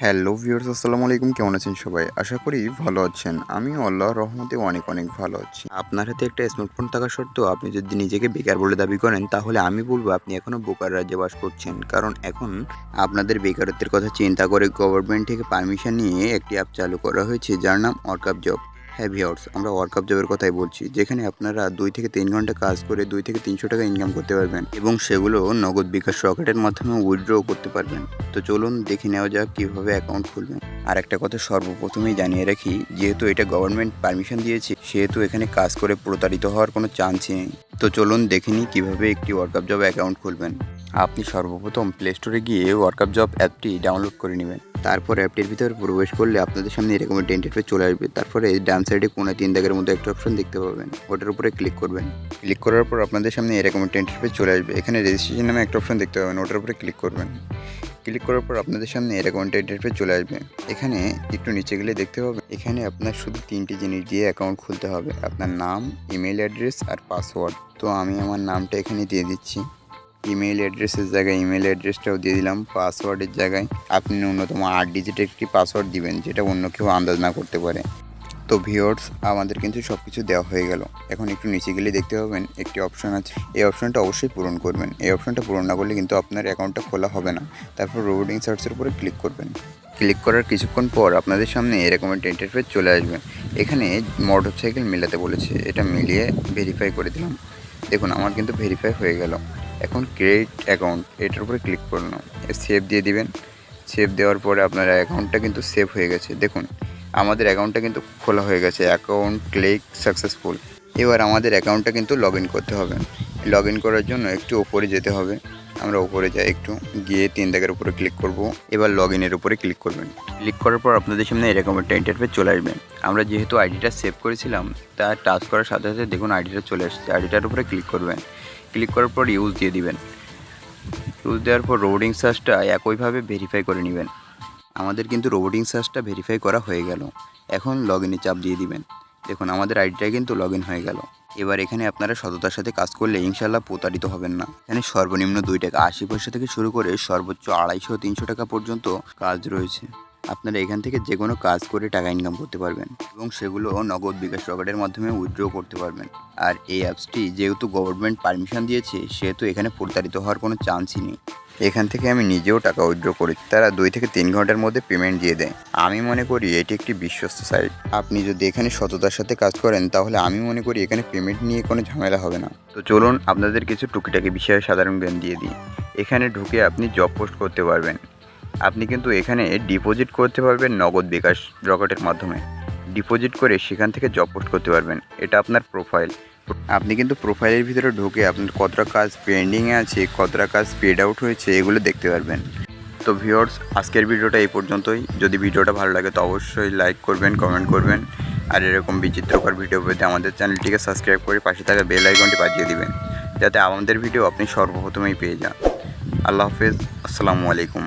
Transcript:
Hello viewers, আসসালামু আলাইকুম। কেমন আছেন সবাই? আশা করি ভালো আছেন। আমিও আল্লাহর রহমতে অনেক ভালো আছি। আপনার হাতে একটা স্মার্টফোন থাকা সত্ত্বেও আপনি যদি নিজেকে বেকার বলে দাবি করেন, তাহলে আমি বলব আপনি এখনো বোকার রাজ্যে বাস করছেন। কারণ এখন আপনাদের বেকারত্বের কথা চিন্তা করে গভর্নমেন্ট থেকে পারমিশন নিয়ে একটি অ্যাপ চালু করা হয়েছে যার নাম ওয়ার্কআপ জব। হ্যাঁ ভিউয়ার্স, আমরা ওয়ার্কআপ জবের কথাই বলছি, যেখানে আপনারা 2 থেকে 3 ঘন্টা কাজ করে 2 থেকে 300 টাকা ইনকাম করতে পারবেন এবং সেগুলো নগদ বিকাশ রকেটের মাধ্যমে উইথড্রও করতে পারবেন। তো চলুন দেখে নেওয়া যাক কীভাবে অ্যাকাউন্ট খুলবেন। আর একটা কথা সর্বপ্রথমেই জানিয়ে রাখি, যেহেতু এটা গভর্নমেন্ট পারমিশন দিয়েছে, সেহেতু এখানে কাজ করে প্রতারিত হওয়ার কোনো চান্সই নেই। তো চলুন দেখে নিই কীভাবে একটি ওয়ার্কআপ জব অ্যাকাউন্ট খুলবেন। আপনি সর্বপ্রথম প্লে স্টোরে গিয়ে ওয়ার্কআপ জব অ্যাপটি ডাউনলোড করে নেবেন। তারপর অ্যাপটির ভিতরে প্রবেশ করলে আপনাদের সামনে এরকম একটা ইন্টারফেস চলে আসবে। তারপরে ডান সাইডে কোণে 3 দাগের মধ্যে একটা অপশন দেখতে পাবেন, ওটার উপরে ক্লিক করবেন। ক্লিক করার পর আপনাদের সামনে এরকম একটা ইন্টারফেস চলে আসবে। এখানে রেজিস্ট্রেশন নামে একটা অপশন দেখতে পাবেন, ওটার উপরে ক্লিক করবেন। ক্লিক করার পর আপনাদের সামনে এরকম একটা ইন্টারফেস চলে আসবে। এখানে একটু নিচে গেলে দেখতে পাবেন, এখানে আপনার শুধু 3টি জিনিস দিয়ে অ্যাকাউন্ট খুলতে হবে: আপনার নাম, ইমেল অ্যাড্রেস আর পাসওয়ার্ড। তো আমি আমার নামটা এখানে দিয়ে দিচ্ছি, ইমেল অ্যাড্রেসের জায়গায় ইমেল অ্যাড্রেসটাও দিয়ে দিলাম, পাসওয়ার্ডের জায়গায় আপনি ন্যূনতম 8 ডিজিটের একটি পাসওয়ার্ড দিবেন, যেটা অন্য কেউ আন্দাজ না করতে পারে। তো ভিউয়ার্স, আমাদের কিন্তু সব কিছু দেওয়া হয়ে গেল। এখন একটু নিচে গেলে দেখতে পাবেন একটি অপশন আছে, এই অপশনটা অবশ্যই পূরণ করবেন। এই অপশনটা পূরণ না করলে কিন্তু আপনার অ্যাকাউন্টটা খোলা হবে না। তারপর রোবোটিং সার্চের উপরে ক্লিক করবেন। ক্লিক করার কিছুক্ষণ পর আপনাদের সামনে এরকম একটা ইন্টারফেস চলে আসবে। এখানে মোটরসাইকেল মেলাতে বলেছে, এটা মিলিয়ে ভেরিফাই করে দিলাম। দেখুন আমার কিন্তু ভেরিফাই হয়ে গেল। এখন ক্রিয়েট অ্যাকাউন্ট, এটার উপরে ক্লিক করলাম, সেভ দিয়ে দিবেন। সেভ দেওয়ার পরে আপনার অ্যাকাউন্টটা কিন্তু সেভ হয়ে গেছে। দেখুন আমাদের অ্যাকাউন্টটা কিন্তু খোলা হয়ে গেছে, অ্যাকাউন্ট ক্লিক সাকসেসফুল। এবার আমাদের অ্যাকাউন্টটা কিন্তু লগ ইন করতে হবে। লগ ইন করার জন্য একটু ওপরে যেতে হবে। আমরা ওপরে যাই, একটু গিয়ে 3 দাগের উপরে ক্লিক করব। এবার লগ ইনের উপরে ক্লিক করবেন। ক্লিক করার পর আপনাদের সামনে এরকম একটা ইন্টারফেস চলে আসবে। আমরা যেহেতু আইডিটা সেভ করেছিলাম, তা টাচ করার সাথে সাথে দেখুন আইডিটা চলে আসছে। আইডিটার উপরে ক্লিক করবেন। ক্লিক করার পর ইউজ দিয়ে দিবেন। ইউজ দেওয়ার পর রোবোটিং সার্চটা একইভাবে ভেরিফাই করে নেবেন। আমাদের কিন্তু রোবোটিং সার্চটা ভেরিফাই করা হয়ে গেল। এখন লগ ইনে চাপ দিয়ে দিবেন। দেখুন আমাদের আইডিটা কিন্তু লগ ইন হয়ে গেল। এবার এখানে আপনারা সততার সাথে কাজ করলে ইনশাল্লাহ প্রতারিত হবেন না। এখানে সর্বনিম্ন 2 টাকা 80 পয়সা থেকে শুরু করে সর্বোচ্চ 250-300 টাকা পর্যন্ত কাজ রয়েছে। আপনারা এখান থেকে যে কোনো কাজ করে টাকা ইনকাম করতে পারবেন এবং সেগুলো নগদ বিকাশ রকেটের মাধ্যমে উইথড্র করতে পারবেন। আর এই অ্যাপসটি যেহেতু গভর্নমেন্ট পারমিশন দিয়েছে, সেহেতু এখানে প্রতারিত হওয়ার কোনো চান্সই নেই। এখান থেকে আমি নিজেও টাকা উইথড্র করি, তারা 2 থেকে 3 ঘন্টার মধ্যে পেমেন্ট দিয়ে দেয়। আমি মনে করি এটি একটি বিশ্বস্ত সাইট। আপনি যদি এখানে সততার সাথে কাজ করেন, তাহলে আমি মনে করি এখানে পেমেন্ট নিয়ে কোনো ঝামেলা হবে না। তো চলুন আপনাদের কিছু টুকিটাকি বিষয়ে সাধারণ জ্ঞান দিয়ে দিই। এখানে ঢুকে আপনি জব পোস্ট করতে পারবেন। আপনি কিন্তু এখানে ডিপোজিট করতে পারবেন নগদ বিকাশ রকেটের মাধ্যমে। ডিপোজিট করে সেখান থেকে জব পোস্ট করতে পারবেন। এটা আপনার প্রোফাইল। আপনি কিন্তু প্রোফাইলের ভিতরে ঢুকে আপনার কতটা কাজ পেন্ডিংয়ে আছে, কতটা কাজ পেড আউট হয়েছে, এগুলো দেখতে পারবেন। তো ভিউয়ার্স, আজকের ভিডিওটা এই পর্যন্তই। যদি ভিডিওটা ভালো লাগে তো অবশ্যই লাইক করবেন, কমেন্ট করবেন। আর এরকম বিচিত্রকর ভিডিও পেতে আমাদের চ্যানেলটিকে সাবস্ক্রাইব করে পাশে থাকা বেল আইকনটি বাজিয়ে দিবেন, যাতে আমাদের ভিডিও আপনি সর্বপ্রথমেই পেয়ে যান। আল্লাহ হাফেজ, আসসালামু আলাইকুম।